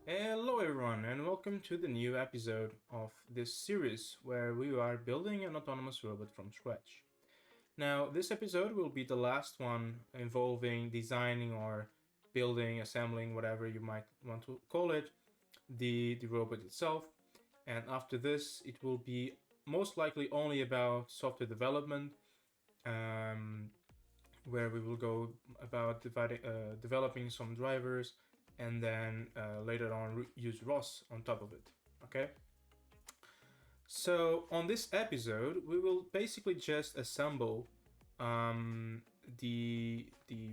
Hello everyone and welcome to the new episode of this series where we are building an autonomous robot from scratch. Now this episode will be the last one involving designing or building, assembling, whatever you might want to call it, the robot itself. And after this it will be most likely only about software development, where we will go about developing some drivers and then later on use ROS on top of it. Okay. So on this episode, we will basically just assemble the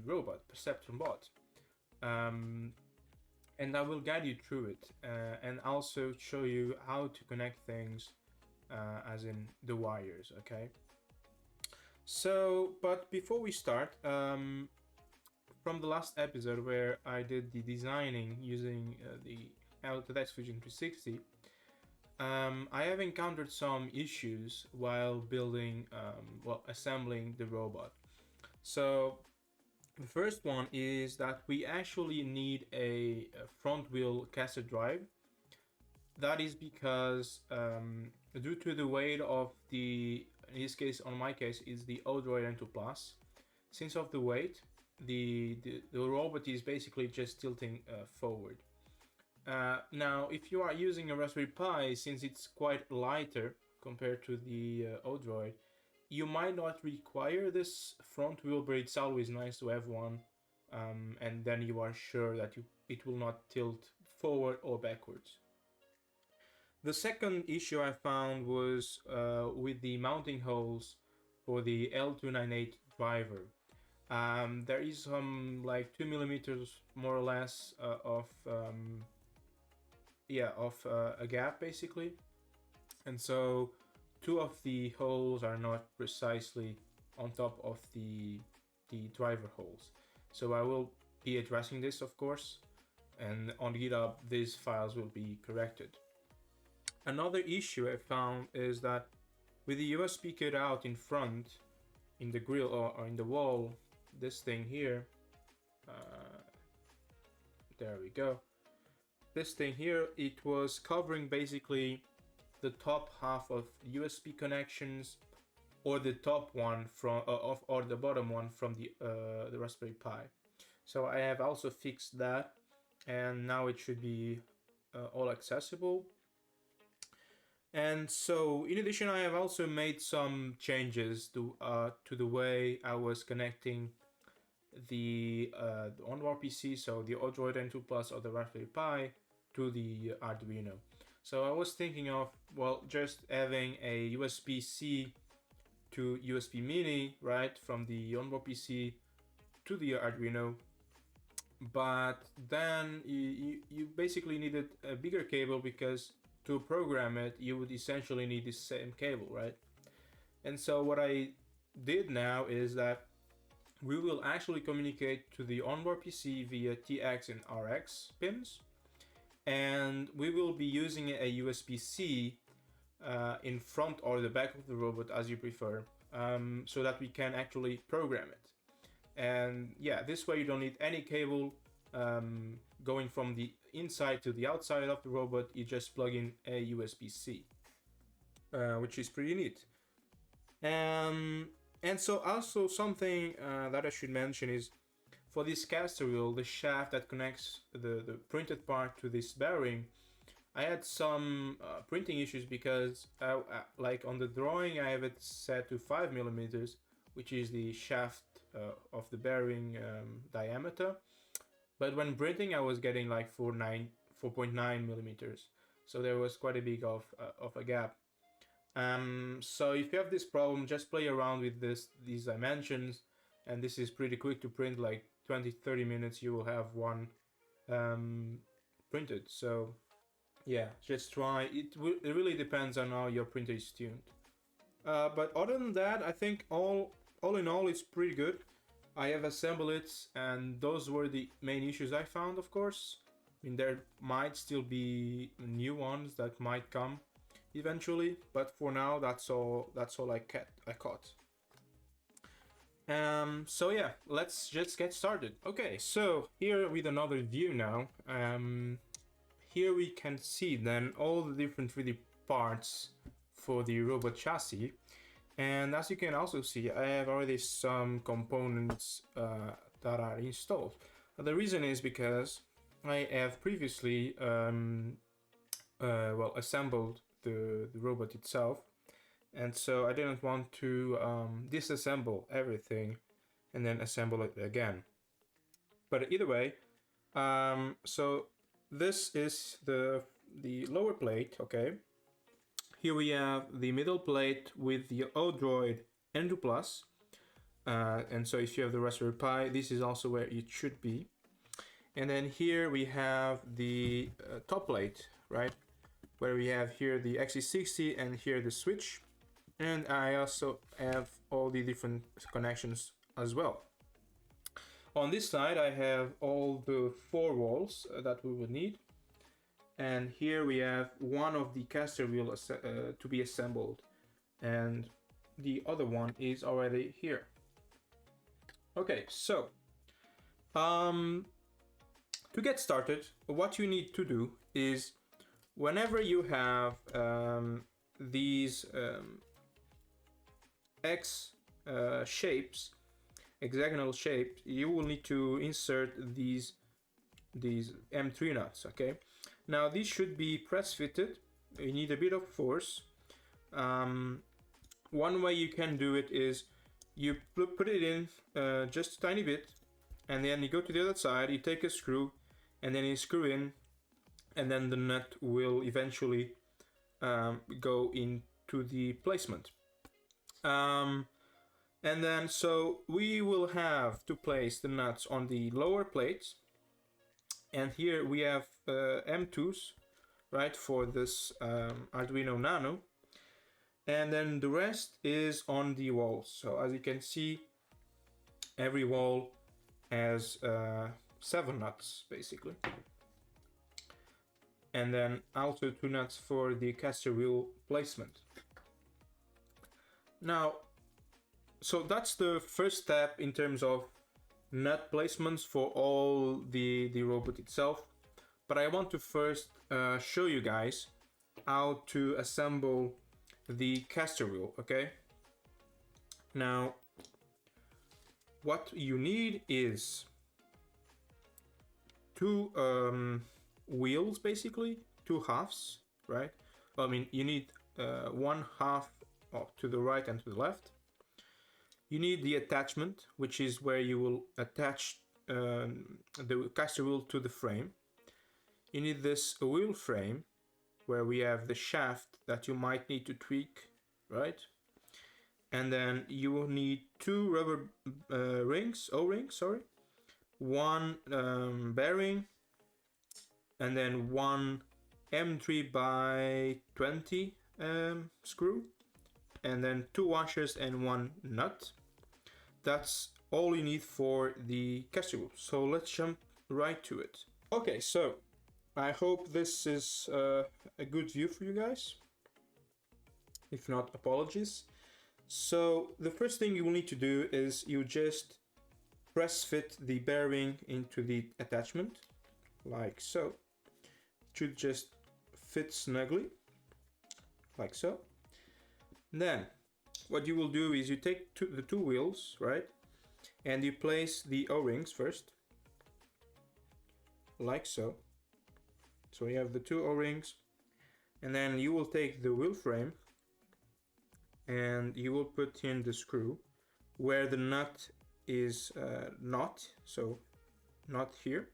robot Perceptron bot, and I will guide you through it and also show you how to connect things, as in the wires. Okay. So, but before we start, from the last episode where I did the designing using the Autodesk Fusion 360, I have encountered some issues while building, assembling the robot. So the first one is that we actually need a front wheel caster drive. That is because due to the weight of in this case, on my case, is the Odroid N2 Plus. Since of the weight, the robot is basically just tilting forward. Now, if you are using a Raspberry Pi, since it's quite lighter compared to the Odroid, you might not require this front wheel, but it's always nice to have one, and then you are sure that it will not tilt forward or backwards. The second issue I found was with the mounting holes for the L298 driver. There is some like 2 millimeters more or less of a gap basically, and so two of the holes are not precisely on top of the driver holes. So I will be addressing this, of course, and on GitHub these files will be corrected. Another issue I found is that with the USB cutout in front, in the grill or in the wall, this thing here, there we go, this thing here, it was covering basically the top half of USB connections, or the top one from or the bottom one from the Raspberry Pi. So I have also fixed that, and now it should be all accessible. And so in addition, I have also made some changes to the way I was connecting the onboard PC, so the Odroid N2 Plus or the Raspberry Pi, to the Arduino. So I was thinking of, well, just having a USB-C to USB Mini, right, from the onboard PC to the Arduino. But then you basically needed a bigger cable, because to program it you would essentially need the same cable, right? And so what I did now is that we will actually communicate to the onboard PC via TX and RX pins, and we will be using a USB-C in front or the back of the robot, as you prefer, so that we can actually program it. And yeah, this way you don't need any cable going from the inside to the outside of the robot. You just plug in a USB-C, which is pretty neat. And so also something that I should mention is, for this caster wheel, the shaft that connects the printed part to this bearing, I had some printing issues because like on the drawing I have it set to 5 millimeters, which is the shaft of the bearing diameter. But when printing I was getting like 4.9 millimeters. So there was quite a big of a gap. So if you have this problem, just play around with these dimensions, and this is pretty quick to print. Like 20-30 minutes you will have one printed. So yeah, just try it. It really depends on how your printer is tuned. But other than that, I think all in all it's pretty good. I have assembled it, and those were the main issues I found. Of course, I mean, there might still be new ones that might come eventually, but for now that's all I caught. So yeah, let's just get started. Okay, so here with another view now. here we can see then all the different 3D parts for the robot chassis. And as you can also see, I have already some components that are installed. The reason is because I have previously assembled the robot itself, and so I didn't want to disassemble everything and then assemble it again. But either way, so this is the lower plate, okay? Here we have the middle plate with the Odroid N2 Plus. And so if you have the Raspberry Pi, this is also where it should be. And then here we have the top plate, right? Where we have here the XC60 and here the switch. And I also have all the different connections as well. On this side, I have all the 4 walls that we would need. And here we have one of the caster wheel to be assembled, and the other one is already here. Okay, so to get started, what you need to do is whenever you have these hexagonal shapes, you will need to insert these M3 nuts, okay? Now these should be press fitted. You need a bit of force. One way you can do it is you put it in just a tiny bit, and then you go to the other side, you take a screw, and then you screw in, and then the nut will eventually go into the placement. And then so we will have to place the nuts on the lower plates. And here we have M2s, right, for this Arduino Nano. And then the rest is on the walls. So as you can see, every wall has 7 nuts, basically. And then also 2 nuts for the caster wheel placement. Now, so that's the first step in terms of nut placements for all the robot itself. But I want to first show you guys how to assemble the caster wheel, okay? Now, what you need is 2 wheels, basically, 2 halves, right? Well, I mean, you need 1 half to the right and to the left. You need the attachment, which is where you will attach the caster wheel to the frame. You need this wheel frame, where we have the shaft that you might need to tweak, right? And then you will need 2 rubber O-rings, sorry. 1 bearing, and then 1 M3 by 20 screw, and then 2 washers and 1 nut. That's all you need for the caster wheel. So let's jump right to it. Okay, so I hope this is a good view for you guys. If not, apologies. So the first thing you will need to do is you just press fit the bearing into the attachment, like so. It should just fit snugly, like so. Then what you will do is you take the 2 wheels, right, and you place the O-rings first, like so. So you have the 2 O-rings, and then you will take the wheel frame and you will put in the screw where the nut is not, so not here.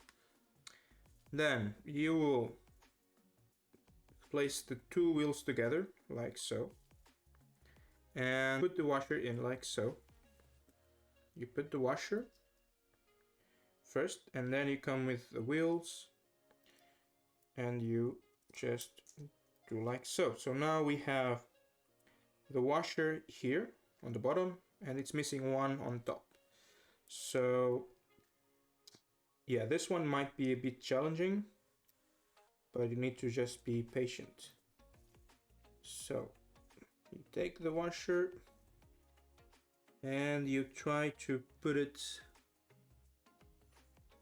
Then you will place the 2 wheels together, like so, and put the washer in, like so. You put the washer first, and then you come with the wheels, and you just do like so. So now we have the washer here on the bottom, and it's missing 1 on top. So yeah, this one might be a bit challenging, but you need to just be patient. So you take the washer and you try to put it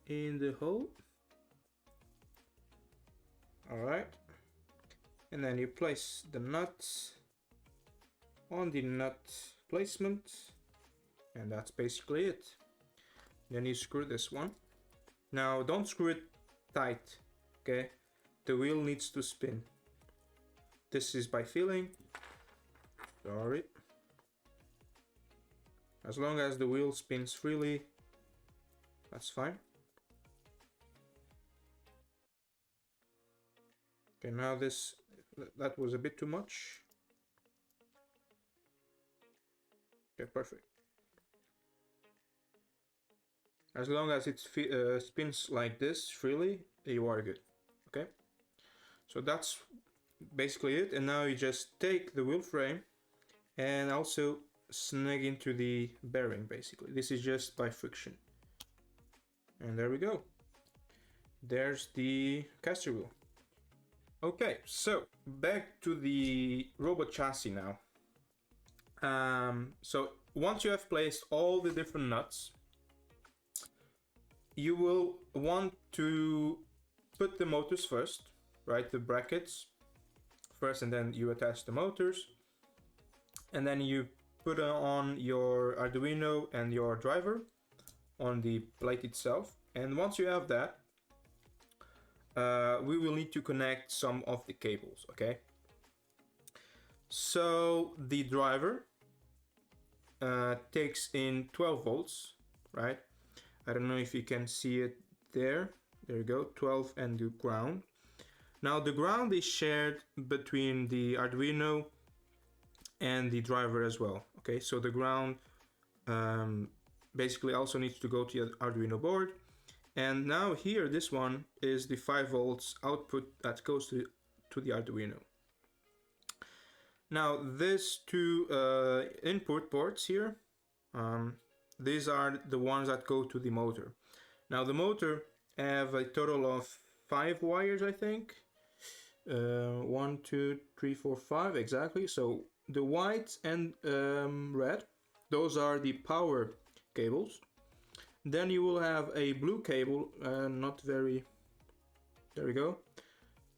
in the hole, All right, and then you place the nuts on the nut placement, and that's basically it. Then you screw this one. Now don't screw it tight, okay? The wheel needs to spin. This is by feeling. Sorry. As long as the wheel spins freely, that's fine. Okay, now that was a bit too much. Okay, perfect. As long as it spins like this freely, you are good. Okay, so that's basically it. And now you just take the wheel frame and also snag into the bearing. Basically, this is just by friction. And there we go. There's the caster wheel. Okay, so back to the robot chassis now. So once you have placed all the different nuts, you will want to put the motors first, right? The brackets first, and then you attach the motors, and then you put on your Arduino and your driver on the plate itself. And once you have that, we will need to connect some of the cables, okay? So the driver takes in 12 volts, right? I don't know if you can see it there. There you go, 12 and the ground. Now the ground is shared between the Arduino and the driver as well, okay? So the ground basically also needs to go to the Arduino board. And now here, this one is the 5 volts output that goes to the Arduino. Now these two input ports here, these are the ones that go to the motor. Now the motor have a total of 5 wires, I think. 1, 2, 3, 4, 5, exactly. So the white and red, those are the power cables. Then you will have a blue cable, there we go.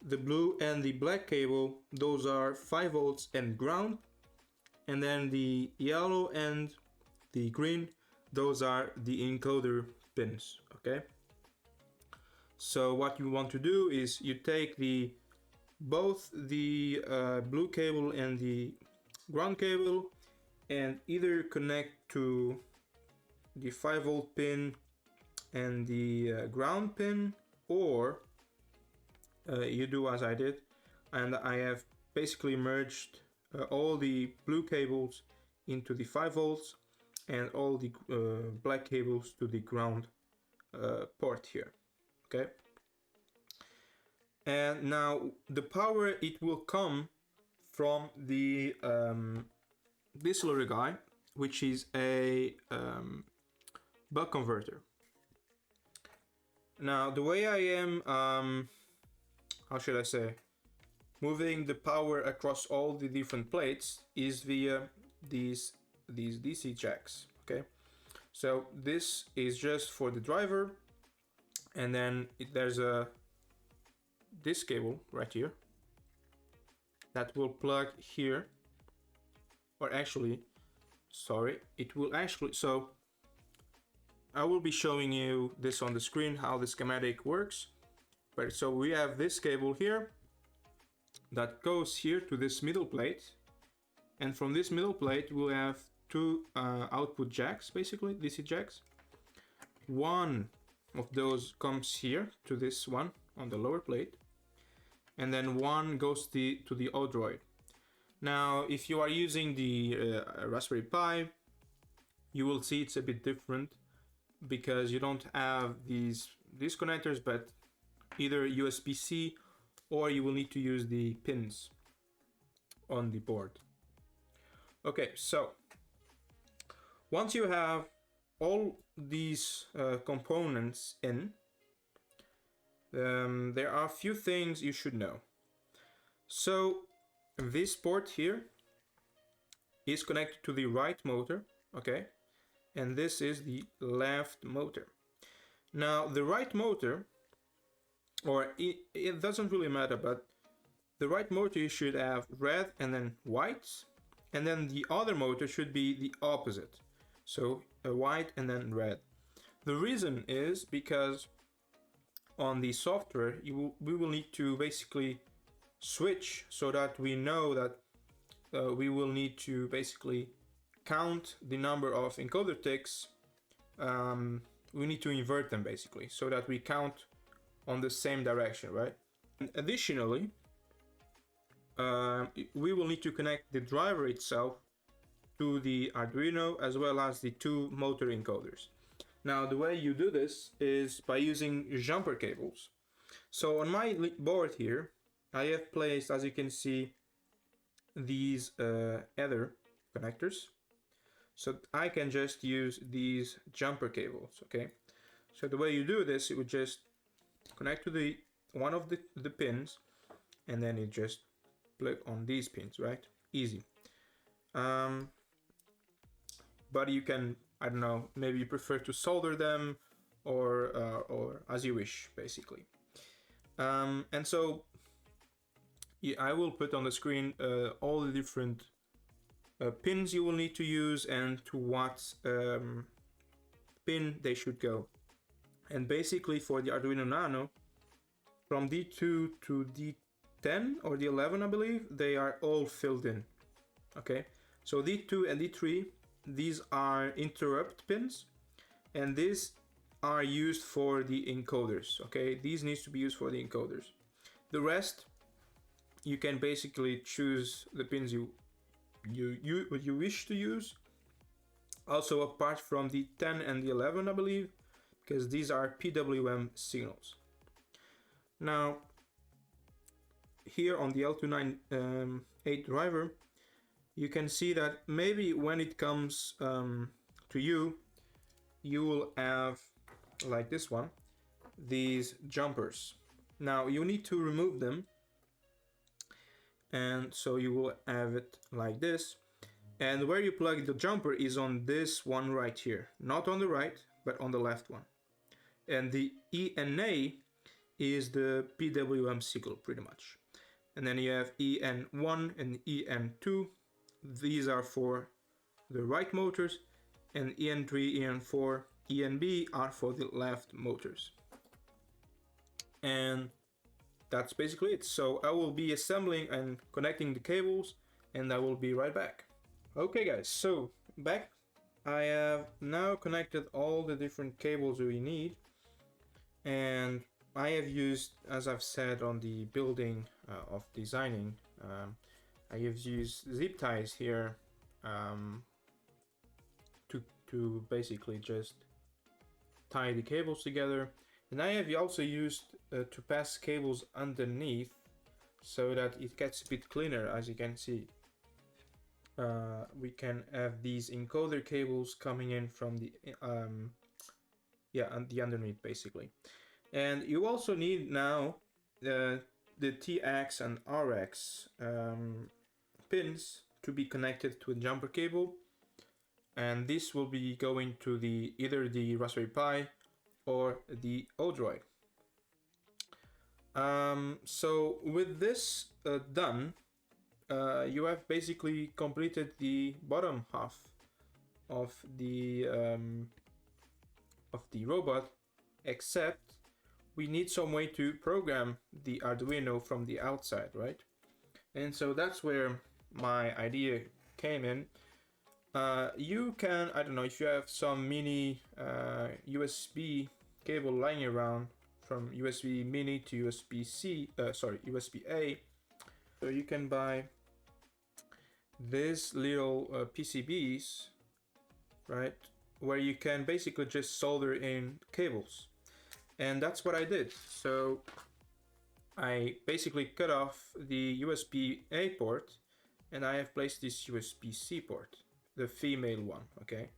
The blue and the black cable, those are 5 volts and ground. And then the yellow and the green, those are the encoder pins, okay? So what you want to do is you take both the blue cable and the ground cable and either connect to the 5 volt pin and the ground pin, or you do as I did, and I have basically merged all the blue cables into the 5 volts and all the black cables to the ground port here, okay? And now the power, it will come from the this little guy, which is a buck converter. Now the way I am, how should I say, moving the power across all the different plates is via these DC jacks, okay? So this is just for the driver, and then there's this cable right here that will plug here, or actually, sorry, it will actually, so I will be showing you this on the screen, how the schematic works. But so we have this cable here that goes here to this middle plate, and from this middle plate we'll have 2 output jacks, basically DC jacks. One of those comes here to this one on the lower plate, and then one goes to the Odroid. Now if you are using the Raspberry Pi, you will see it's a bit different because you don't have these connectors, but either USB-C or you will need to use the pins on the board. Okay, so once you have all these components in, there are a few things you should know. So this port here is connected to the right motor, okay? And this is the left motor. Now the right motor or it doesn't really matter, but the right motor should have red and then white, and then the other motor should be the opposite, so a white and then red. The reason is because on the software we will need to basically switch so that we know that we will need to basically count the number of encoder ticks. We need to invert them basically so that we count on the same direction, right? And additionally, we will need to connect the driver itself to the Arduino as well as the two motor encoders. Now, the way you do this is by using jumper cables. So on my board here, I have placed, as you can see, these other connectors. So I can just use these jumper cables, okay? So the way you do this, you would just connect to the one of the pins, and then you just plug on these pins, right? Easy. But you can, I don't know, maybe you prefer to solder them or as you wish, basically. And so yeah, I will put on the screen all the different pins you will need to use and to what pin they should go. And basically for the Arduino Nano, from D2 to D10 or D11, I believe, they are all filled in. Okay, so D2 and D3, these are interrupt pins, and these are used for the encoders. Okay, these needs to be used for the encoders. The rest, you can basically choose the pins you wish to use. Also, apart from the 10 and the 11, I believe, because these are PWM signals. Now, here on the L298 driver, you can see that maybe when it comes to you will have, like this one, these jumpers. Now you need to remove them, and so you will have it like this. And where you plug the jumper is on this one right here, not on the right, but on the left one. And the ENA is the PWM signal, pretty much. And then you have EN1 and EN2. These are for the right motors, and EN3, EN4, ENB are for the left motors. And that's basically it. So I will be assembling and connecting the cables, and I will be right back. Okay guys, so back. I have now connected all the different cables we need, and I have used, as I've said on the building of designing, I have used zip ties here to basically just tie the cables together. And I have also used to pass cables underneath so that it gets a bit cleaner. As you can see, we can have these encoder cables coming in from the the underneath basically. And you also need now the TX and RX pins to be connected to a jumper cable, and this will be going to either the Raspberry Pi or the Odroid. So with this done, you have basically completed the bottom half of the robot, except we need some way to program the Arduino from the outside, right? And so that's where my idea came in. You can, I don't know, if you have some mini USB cable lying around from USB mini to USB-A, so you can buy these little PCBs, right, where you can basically just solder in cables. And that's what I did. So I basically cut off the USB-A port, and I have placed this USB-C port, the female one, okay,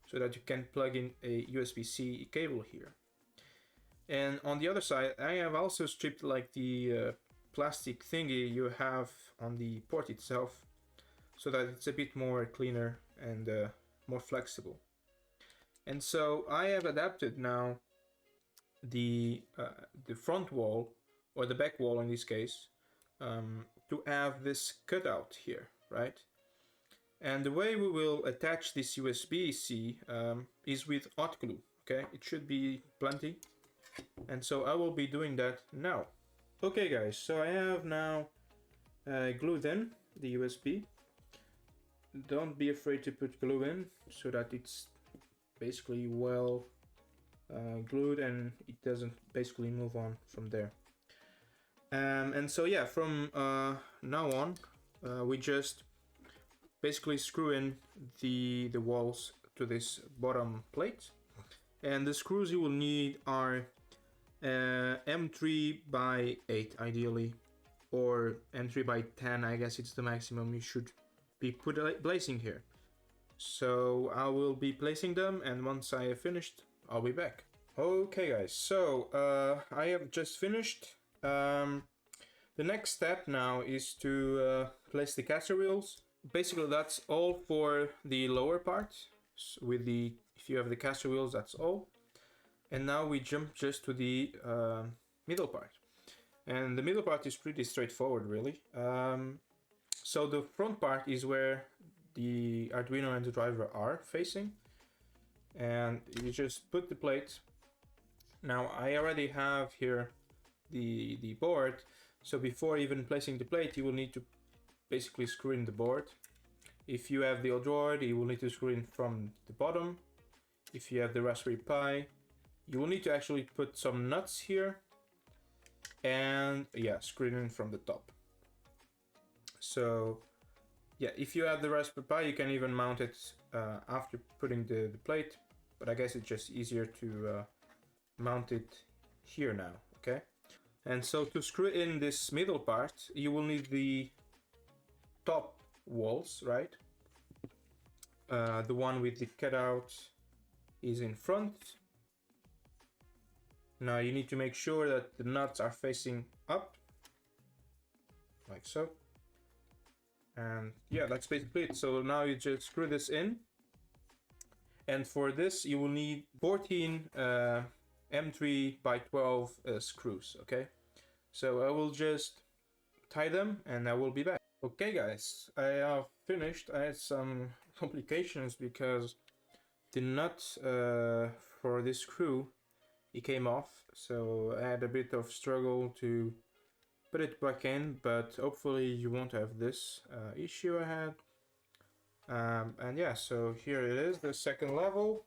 so that you can plug in a USB-C cable here. And on the other side, I have also stripped like the plastic thingy you have on the port itself, so that it's a bit more cleaner and more flexible. And so I have adapted now the front wall, or the back wall in this case, to have this cutout here, right? And the way we will attach this USB-C is with hot glue, okay? It should be plenty. And so I will be doing that now. Okay guys, so I have now glued in the USB. Don't be afraid to put glue in so that it's basically well glued and it doesn't basically move on from there. And so yeah, from now on, we just basically screw in the walls to this bottom plate. And the screws you will need are M3 by 8 ideally, or M3 by 10, I guess it's the maximum you should be placing here. So I will be placing them, and once I have finished, I'll be back. Okay guys, so I have just finished. The next step now is to place the caster wheels. Basically that's all for the lower part. So if you have the caster wheels, that's all. And now we jump just to the middle part. And the middle part is pretty straightforward, really. So the front part is where the Arduino and the driver are facing. And you just put the plate. Now I already have here the board. So before even placing the plate, you will need to basically screw in the board. If you have the Odroid, you will need to screw in from the bottom. If you have the Raspberry Pi, you will need to actually put some nuts here. And yeah, screw in from the top. So yeah, if you have the Raspberry Pi, you can even mount it after putting the plate. But I guess it's just easier to mount it here now, okay? And so to screw in this middle part, you will need the top walls, right? The one with the cutout is in front. Now you need to make sure that the nuts are facing up, like so. And yeah, that's basically it. So now you just screw this in. And for this, you will need 14 M3 by 12 screws, okay? So I will just tie them and I will be back. Okay guys, I have finished. I had some complications because the nut for this screw, it came off. So I had a bit of struggle to put it back in, but hopefully you won't have this issue I had. And yeah, so here it is, the second level.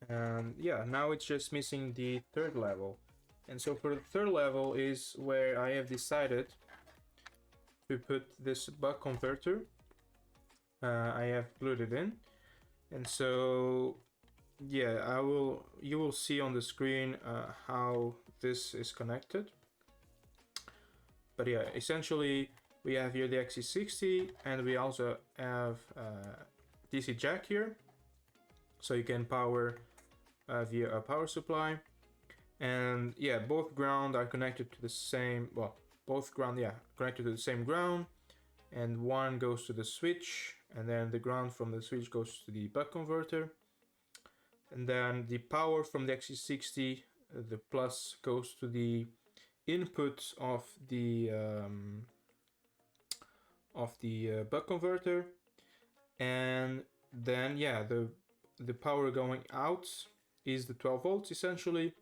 And yeah, now it's just missing the third level. And so for the third level is where I have decided to put this buck converter. I have glued it in. And so yeah, you will see on the screen how this is connected. But yeah, essentially we have here the XC60 and we also have DC jack here. So you can power via a power supply. And yeah, both ground are connected to the same, well, both ground, yeah, connected to the same ground. And one goes to the switch, and then the ground from the switch goes to the buck converter. And then the power from the XC60, the plus goes to the input of the buck converter. And then yeah, the power going out is the 12 volts essentially.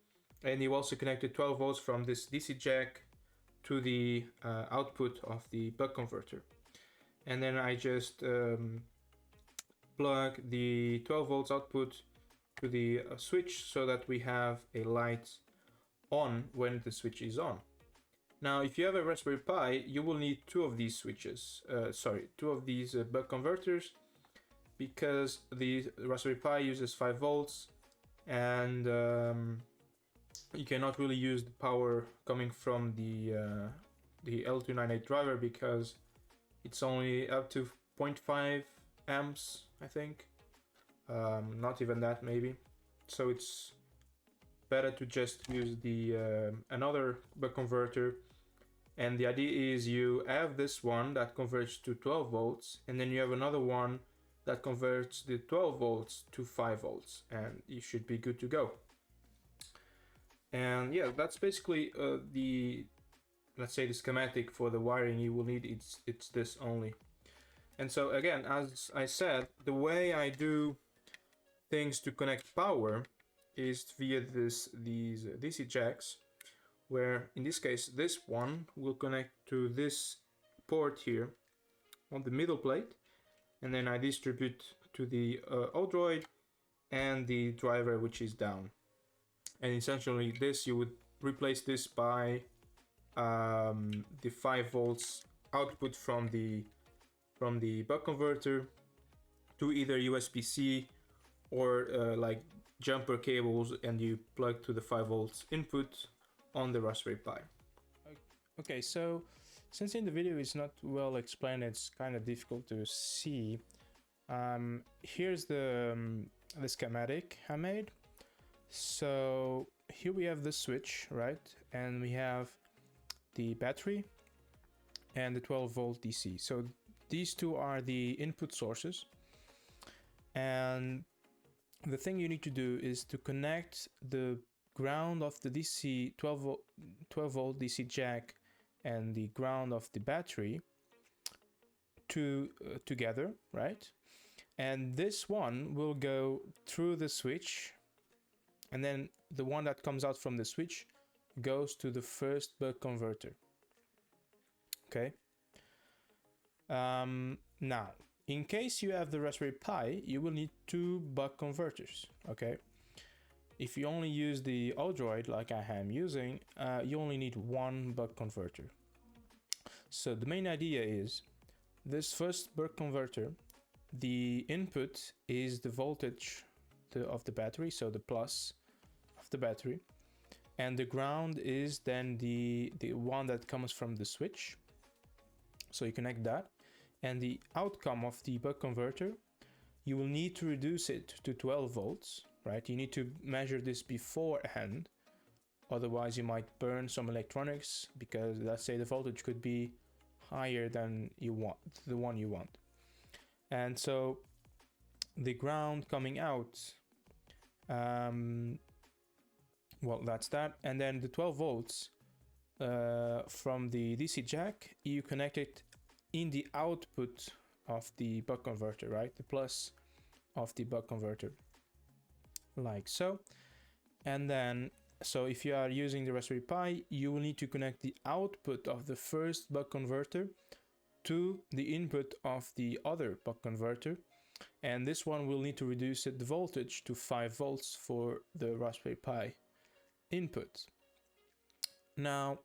And you also connected 12 volts from this DC jack to the output of the buck converter. And then I just plug the 12 volts output to the switch so that we have a light on when the switch is on. Now, if you have a Raspberry Pi, you will need two of these switches, two of these buck converters, because the Raspberry Pi uses 5 volts and you cannot really use the power coming from the L298 driver because it's only up to 0.5 amps, I think. Not even that, maybe. So it's better to just use the another buck converter. And the idea is you have this one that converts to 12 volts, and then you have another one that converts the 12 volts to 5 volts, and you should be good to go. And yeah, that's basically the, let's say, the schematic for the wiring you will need. It's this only. And so again, as I said, the way I do things to connect power is via these DC jacks, where in this case this one will connect to this port here on the middle plate, and then I distribute to the Odroid and the driver, which is down. And essentially this, you would replace this by the 5 volts output from the buck converter to either USB-C or like jumper cables, and you plug to the 5 volts input on the Raspberry Pi. Okay, so since in the video it's not well explained, it's kind of difficult to see. Here's the schematic I made. So here we have the switch, right? And we have the battery and the 12 volt DC. So these two are the input sources. And the thing you need to do is to connect the ground of the DC 12 volt DC jack and the ground of the battery together, right? And this one will go through the switch, and then the one that comes out from the switch goes to the first buck converter. Okay. Now, in case you have the Raspberry Pi, you will need 2 buck converters. Okay. If you only use the Odroid like I am using, you only need 1 buck converter. So the main idea is this first buck converter, the input is the voltage of the battery, so the plus of the battery, and the ground is then the one that comes from the switch. So you connect that, and the outcome of the buck converter, you will need to reduce it to 12 volts, right? You need to measure this beforehand, otherwise you might burn some electronics, because let's say the voltage could be higher than you want, the one you want. And so the ground coming out, well, that's that. And then the 12 volts from the DC jack, you connect it in the output of the buck converter, right? The plus of the buck converter, like so. And then, so if you are using the Raspberry Pi, you will need to connect the output of the first buck converter to the input of the other buck converter, and this one will need to reduce the voltage to 5 volts for the Raspberry Pi input. Now,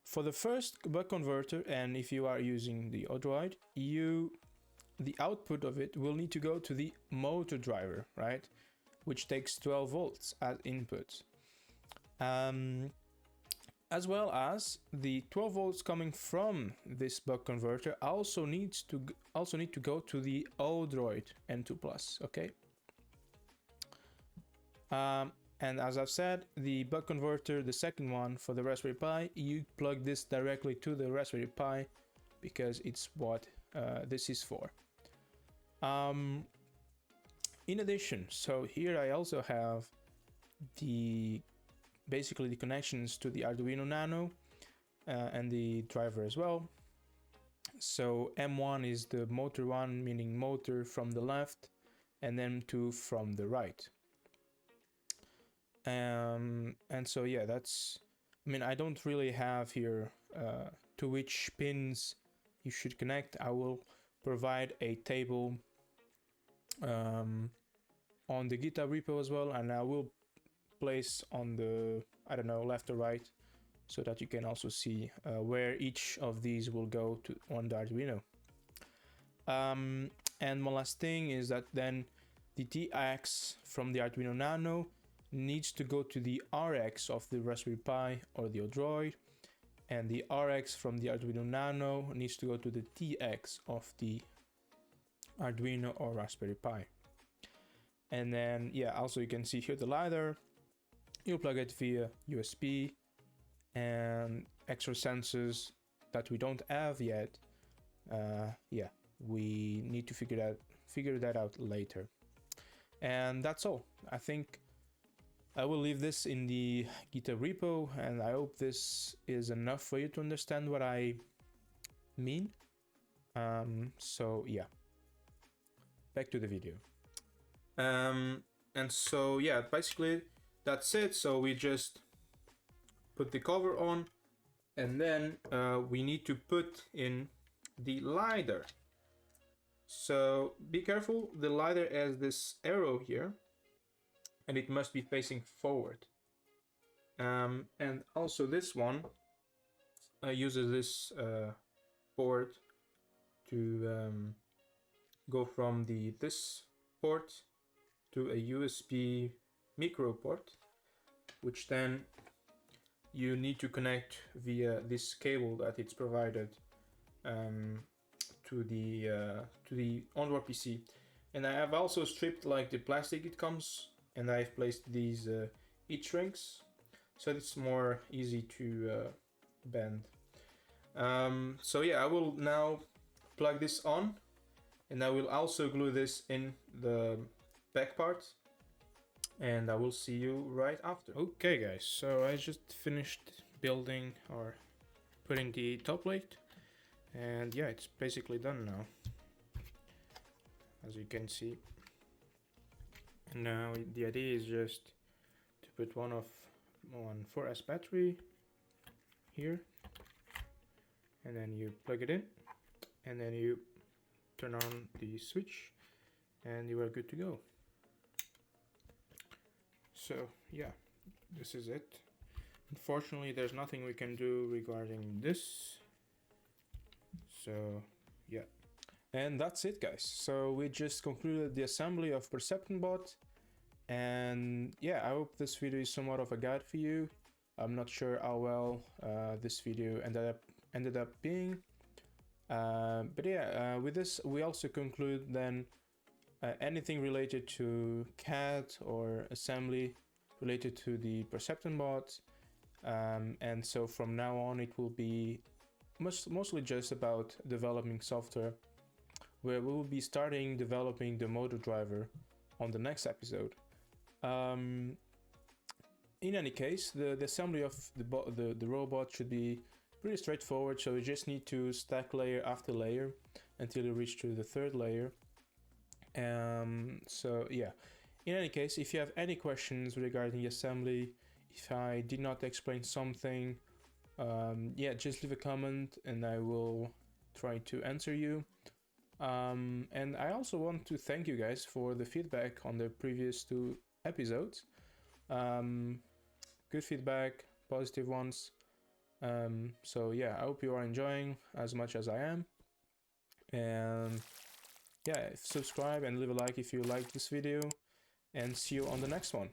for the first buck converter, and if you are using the Odroid, the output of it will need to go to the motor driver, right, which takes 12 volts as input. As well as the 12 volts coming from this buck converter also need to go to the Odroid N2+, okay? And as I've said, the buck converter, the second one for the Raspberry Pi, you plug this directly to the Raspberry Pi because it's what this is for. In addition, so here I also have basically the connections to the Arduino Nano and the driver as well. So M1 is the motor 1, meaning motor from the left, and M2 from the right. And so yeah, that's, I mean, I don't really have here to which pins you should connect. I will provide a table on the GitHub repo as well, and I will place on the, I don't know, left or right, so that you can also see where each of these will go to on the Arduino. And one last thing is that then the TX from the Arduino Nano needs to go to the RX of the Raspberry Pi or the Odroid, and the RX from the Arduino Nano needs to go to the TX of the Arduino or Raspberry Pi. And then yeah, also you can see here the LIDAR. You'll plug it via USB, and extra sensors that we don't have yet. Yeah, we need to figure that out later. And that's all. I think I will leave this in the GitHub repo, and I hope this is enough for you to understand what I mean. So yeah, back to the video. And so yeah, basically that's it. So we just put the cover on, and then we need to put in the LIDAR. So be careful, the LIDAR has this arrow here, and it must be facing forward. And also this one uses this port to go from this port to a USB micro port, which then you need to connect via this cable that it's provided to the onboard PC. And I have also stripped like the plastic it comes, and I've placed these heat shrinks so it's more easy to bend. So yeah, I will now plug this on, and I will also glue this in the back part, and I will see you right after. Okay guys, so I just finished building or putting the top plate, and yeah, it's basically done now, as you can see. And now the idea is just to put one 4S battery here, and then you plug it in, and then you turn on the switch, and you are good to go. So yeah, this is it. Unfortunately, there's nothing we can do regarding this. So yeah. And that's it guys. So we just concluded the assembly of Perceptron bot. And yeah, I hope this video is somewhat of a guide for you. I'm not sure how well this video ended up being. But yeah, with this we also conclude then anything related to CAD or assembly related to the Perceptron bot. And so from now on it will be mostly just about developing software, where we will be starting developing the motor driver on the next episode. In any case, the assembly of the robot should be pretty straightforward, so you just need to stack layer after layer until you reach to the third layer. So yeah, in any case, if you have any questions regarding the assembly, if I did not explain something, yeah, just leave a comment and I will try to answer you. And I also want to thank you guys for the feedback on the previous 2 episodes. Good feedback, positive ones. So yeah, I hope you are enjoying as much as I am. And yeah, subscribe and leave a like if you like this video, and see you on the next one.